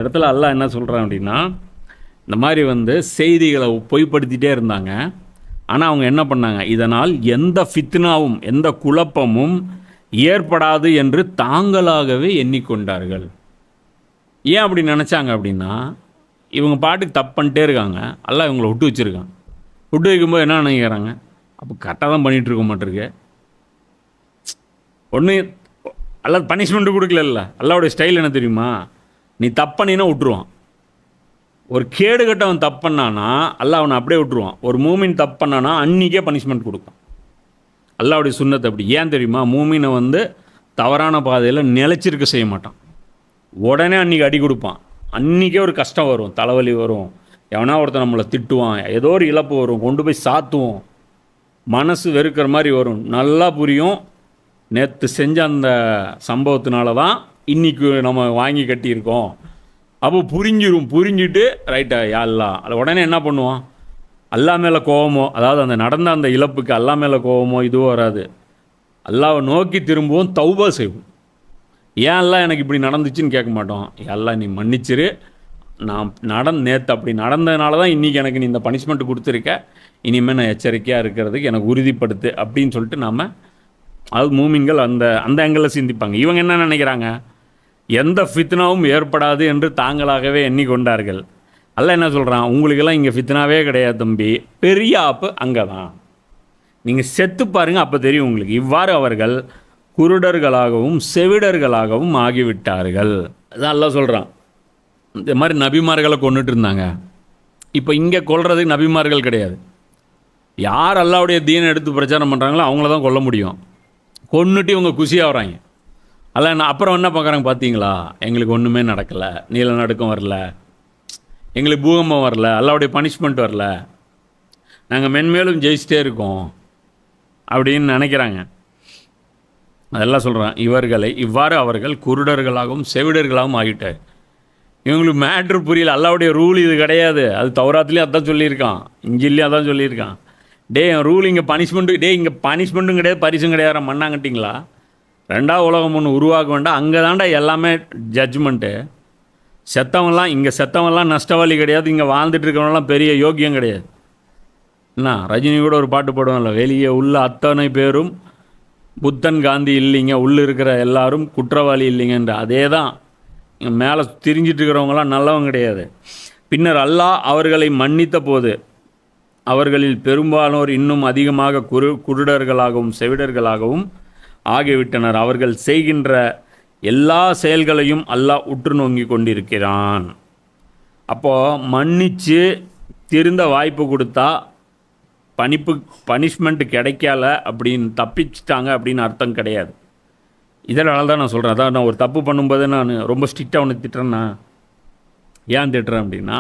இடத்துல அல்லாஹ் என்ன சொல்கிறான் அப்படின்னா, இந்த மாதிரி செய்திகளை பொய்ப்படுத்திட்டே இருந்தாங்க. ஆனால் அவங்க என்ன பண்ணாங்க, இதனால் எந்த ஃபித்னாவும் எந்த குழப்பமும் ஏற்படாது என்று தாங்களாகவே எண்ணிக்கொண்டார்கள். ஏன் அப்படி நினச்சாங்க அப்படின்னா, இவங்க பாட்டுக்கு தப்பு பண்ணிட்டே இருக்காங்க. அல்லாஹ் இவங்களை விட்டு வச்சுருக்காங்க. விட்டு வைக்கும்போது என்ன நினைக்கிறாங்க, அப்போ கரெக்டாக தான் பண்ணிகிட்டு இருக்க மாட்டிருக்கு. ஒன்று அல்லாஹ் பனிஷ்மெண்ட்டு கொடுக்கல. அல்லாஹ்வுடைய ஸ்டைல் என்ன தெரியுமா, நீ தப்பண்ணினா விட்டுருவான். ஒரு கேடு கட்டவன் தப்பண்ணானா அல்லாஹ் அவனை அப்படியே விட்டுருவான். ஒரு மூமின் தப்பண்ணானா அன்றைக்கே பனிஷ்மெண்ட் கொடுப்பான். அல்லாஹ்வுடைய சுன்னத் அப்படி. ஏன் தெரியுமா, மூமினை தவறான பாதையில் நிலைச்சிருக்க செய்ய மாட்டான். உடனே அன்றைக்கி அடி கொடுப்பான். அன்றைக்கே ஒரு கஷ்டம் வரும், தலைவலி வரும், எவனா ஒருத்தன் நம்மளை திட்டுவான், ஏதோ ஒரு இழப்பு வரும், கொண்டு போய் சாத்துவோம், மனசு வெறுக்கிற மாதிரி வரும். நல்லா புரியும், நேற்று செஞ்ச அந்த சம்பவத்தினால தான் இன்றைக்கி நம்ம வாங்கி கட்டியிருக்கோம். அப்போ புரிஞ்சிட்டு ரைட்டா யா அல்லாஹ். அது உடனே என்ன பண்ணுவான், அல்லாஹ் மேலே கோவமோ, அதாவது அந்த நடந்த அந்த இழப்புக்கு அல்லாஹ் மேலே கோவமோ இதுவும் வராது. அல்லாஹ்வை நோக்கி திரும்பவும் தௌபா செய்வோம். ஏன் அல்லாஹ் எனக்கு இப்படி நடந்துச்சுன்னு கேட்க மாட்டோம். அல்லாஹ் நீ மன்னிச்சிரு, நான் நேற்று அப்படி நடந்ததுனால தான் இன்றைக்கி எனக்கு நீ இந்த பனிஷ்மெண்ட் கொடுத்துருக்க, இனிமேல் நான் எச்சரிக்கையாக இருக்கிறதுக்கு எனக்கு உறுதிப்படுத்து அப்படின்னு சொல்லிட்டு நாம், அது மூமின்கள் அந்த ஆங்கிளில் சிந்திப்பாங்க. இவங்க என்ன நினைக்கிறாங்க, எந்த ஃபித்னாவும் ஏற்படாது என்று தாங்களாகவே எண்ணிக்கொண்டார்கள். அல்லாஹ் என்ன சொல்கிறான், உங்களுக்கெல்லாம் இங்கே ஃபித்னாவே கிடையாது தம்பி, பெரிய ஆப்பு அங்கே தான், நீங்கள் செத்து பாருங்கள் அப்போ தெரியும் உங்களுக்கு. இவ்வாறு அவர்கள் குருடர்களாகவும் செவிடர்களாகவும் ஆகிவிட்டார்கள். அதான் அல்லாஹ் சொல்கிறான். இந்த மாதிரி நபிமார்களை கொண்டுட்டு இருந்தாங்க. இப்போ இங்கே கொல்றதுக்கு நபிமார்கள் கிடையாது. யார் அல்லாஹ்வுடைய தீனை எடுத்து பிரச்சாரம் பண்ணுறாங்களோ அவங்கள தான் கொல்ல முடியும். கொன்னுட்டு இவங்க குஷியாக வராங்க. அல்ல அப்புறம் என்ன பார்க்குறாங்க பார்த்தீங்களா, எங்களுக்கு ஒன்றுமே நடக்கலை, நிலநடுக்கம் வரல, எங்களுக்கு பூகம்பம் வரல, அல்லாஹ்வுடைய பனிஷ்மெண்ட் வரல, நாங்கள் மென்மேலும் ஜெயிச்சிட்டே இருக்கோம் அப்படின்னு நினைக்கிறாங்க. அதெல்லாம் சொல்கிறேன். இவ்வாறு அவர்கள் குருடர்களாகவும் செவிடர்களாகவும் ஆகிட்டார். இவங்களுக்கு மேட்ரு புரியல. அல்லாஹ்வுடைய ரூல் இது கிடையாது. அது தௌராத்துலேயும் அதான் சொல்லியிருக்கான், இஞ்சிலையும் அதான் சொல்லியிருக்கான். என் ரூல் இங்கே பனிஷ்மெண்ட்டு, இங்கே பனிஷ்மெண்ட்டும் கிடையாது, பரிசும் கிடையாது, மண்ணாங்கட்டிங்களா. ரெண்டாவது உலகம் ஒன்று உருவாக்க வேண்டாம், அங்கே தாண்டா எல்லாமே ஜட்ஜ்மெண்ட்டு. செத்தவன்லாம் நஷ்டவாளி கிடையாது, இங்கே வாழ்ந்துட்டு இருக்கிறவங்களாம் பெரிய யோக்கியம் கிடையாது. என்ன ரஜினி கூட ஒரு பாட்டு போடுவாங்கல்ல, வெளியே உள்ள அத்தனை பேரும் புத்தன் காந்தி இல்லைங்க, உள்ளே இருக்கிற எல்லாரும் குற்றவாளி இல்லைங்கன்ற. அதே தான் மேலே திரிஞ்சிட்டு இருக்கிறவங்களாம் நல்லவங்க கிடையாது. பின்னர் அல்லாஹ் அவர்களை மன்னித்த போது அவர்களில் பெரும்பாலோர் இன்னும் அதிகமாக குருடர்களாகவும் செவிடர்களாகவும் ஆகிவிட்டனர். அவர்கள் செய்கின்ற எல்லா செயல்களையும் அல்லாஹ் உற்று நோங்கி கொண்டிருக்கிறான். அப்போது மன்னித்து திருந்த வாய்ப்பு கொடுத்தா பனிஷ்மெண்ட் கிடைக்கல அப்படின்னு தப்பிச்சிட்டாங்க அப்படின்னு அர்த்தம் கிடையாது. இதனால தான் நான் சொல்கிறேன். அதான் நான் ஒரு தப்பு பண்ணும்போது நான் ரொம்ப ஸ்ட்ரிக்டாக ஒன்று திட்டுறேன்னா, ஏன் திட்டுறேன் அப்படின்னா,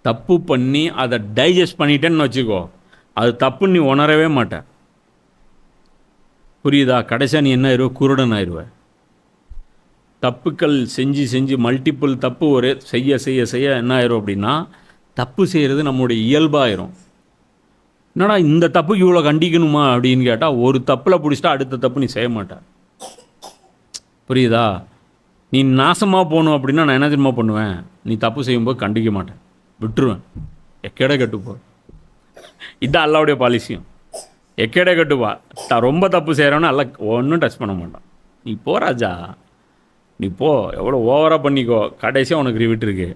தப்பு பண்ணி அதை டைஜஸ்ட் பண்ணிட்டேன்னு வச்சுக்கோ, அது தப்புன்னு நீ உணரவே மாட்டேன். புரியுதா? கடைசியாக நீ என்ன ஆயிடுவ, குருடன் ஆயிடுவ. தப்புக்கள் செஞ்சு மல்டிப்புள் தப்பு ஒரு செய்ய என்ன ஆயிரும் அப்படின்னா, தப்பு செய்கிறது நம்மளுடைய இயல்பாயிரும். என்னடா இந்த தப்புக்கு இவ்வளோ கண்டிக்கணுமா அப்படின்னு கேட்டால், ஒரு தப்பில் பிடிச்சிட்டா அடுத்த தப்பு நீ செய்ய மாட்டேன். புரியுதா? நீ நாசமாக போகணும் அப்படின்னா நான் என்ன தெரியுமா பண்ணுவேன், நீ தப்பு செய்யும்போது கண்டிக்க மாட்டேன், விட்டுருவேன், எக்கேட கட்டுப்போ. இதுதான் அல்லாஹ்வுடைய பாலிசியும். எக்கேட கட்டுப்பா. ரொம்ப தப்பு செய்கிறவனா அல்ல ஒன்றும் டச் பண்ண மாட்டான். நீ போ ராஜா, நீ போ, எவ்வளோ ஓவராக பண்ணிக்கோ, கடைசியாக உனக்கு ரிவிட் இருக்கு.